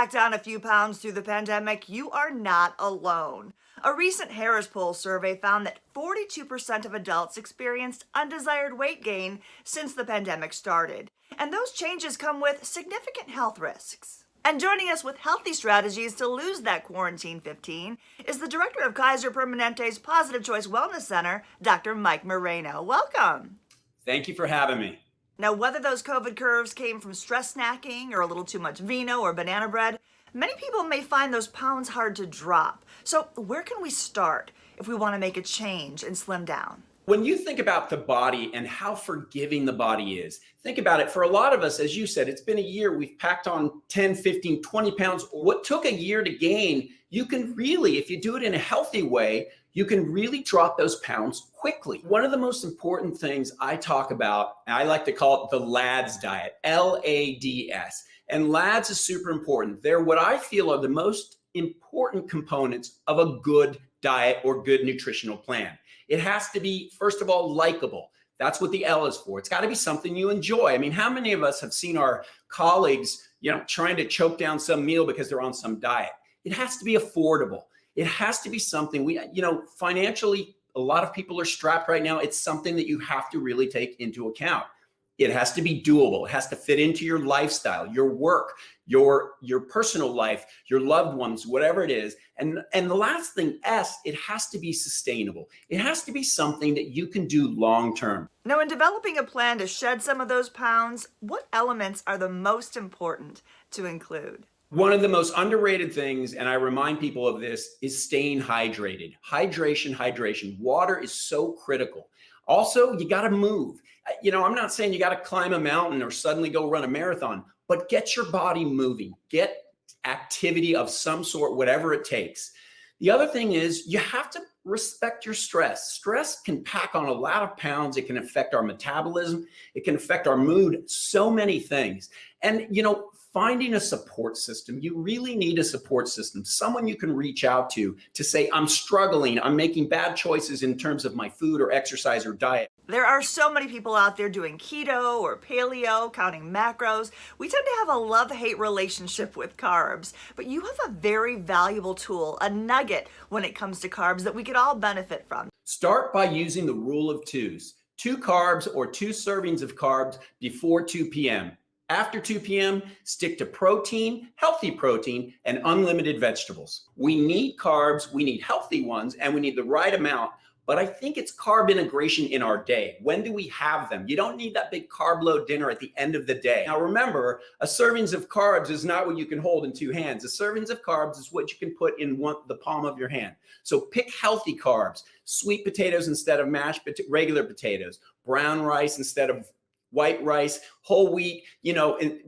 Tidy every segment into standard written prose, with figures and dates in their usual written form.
packed on a few pounds through the pandemic, you are not alone. A recent Harris Poll survey found that 42% of adults experienced undesired weight gain since the pandemic started. And those changes come with significant health risks. And joining us with healthy strategies to lose that quarantine 15 is the director of Kaiser Permanente's Positive Choice Wellness Center, Dr. Mike Moreno. Welcome. Thank you for having me. Now, whether those COVID curves came from stress snacking or a little too much vino or banana bread, many people may find those pounds hard to drop. So where can we start if we want to make a change and slim down? When you think about the body and how forgiving the body is, think about it. For a lot of us, as you said, it's been a year. We've packed on 10, 15, 20 pounds. What took a year to gain, you can really, if you do it in a healthy way, you can really drop those pounds quickly. One of the most important things I talk about, I like to call it the LADS diet, LADS. And LADS is super important. They're what I feel are the most important components of a good diet or good nutritional plan. It has to be, first of all, likable. That's what the L is for. It's got to be something you enjoy. I mean, how many of us have seen our colleagues, trying to choke down some meal because they're on some diet? It has to be affordable. It has to be something financially, a lot of people are strapped right now. It's something that you have to really take into account. It has to be doable. It has to fit into your lifestyle, your work, your personal life, your loved ones, whatever it is. And the last thing, S, it has to be sustainable. It has to be something that you can do long term. Now, in developing a plan to shed some of those pounds, what elements are the most important to include? One of the most underrated things, and I remind people of this, is staying hydrated. Hydration. Water is so critical. Also, you got to move. I'm not saying you got to climb a mountain or suddenly go run a marathon, but get your body moving. Get activity of some sort, whatever it takes. The other thing is you have to respect your stress. Stress can pack on a lot of pounds. It can affect our metabolism. It can affect our mood, so many things. And, finding a support system, you really need a support system, someone you can reach out to say, I'm struggling, I'm making bad choices in terms of my food or exercise or diet. There are so many people out there doing keto or paleo, counting macros. We tend to have a love-hate relationship with carbs, but you have a very valuable tool, a nugget when it comes to carbs that we could all benefit from. Start by using the rule of twos. 2 carbs or 2 servings of carbs before 2 p.m. After 2 p.m., stick to protein, healthy protein, and unlimited vegetables. We need carbs, we need healthy ones, and we need the right amount, but I think it's carb integration in our day. When do we have them? You don't need that big carb load dinner at the end of the day. Now remember, a servings of carbs is not what you can hold in 2 hands. A servings of carbs is what you can put in the palm of your hand. So pick healthy carbs, sweet potatoes instead of regular potatoes, brown rice instead of white rice, whole wheat,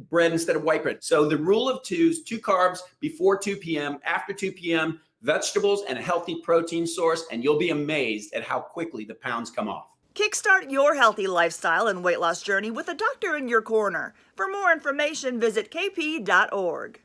bread instead of white bread. So the rule of twos, 2 carbs before 2 p.m., after 2 p.m., vegetables and a healthy protein source, and you'll be amazed at how quickly the pounds come off. Kickstart your healthy lifestyle and weight loss journey with a doctor in your corner. For more information, visit kp.org.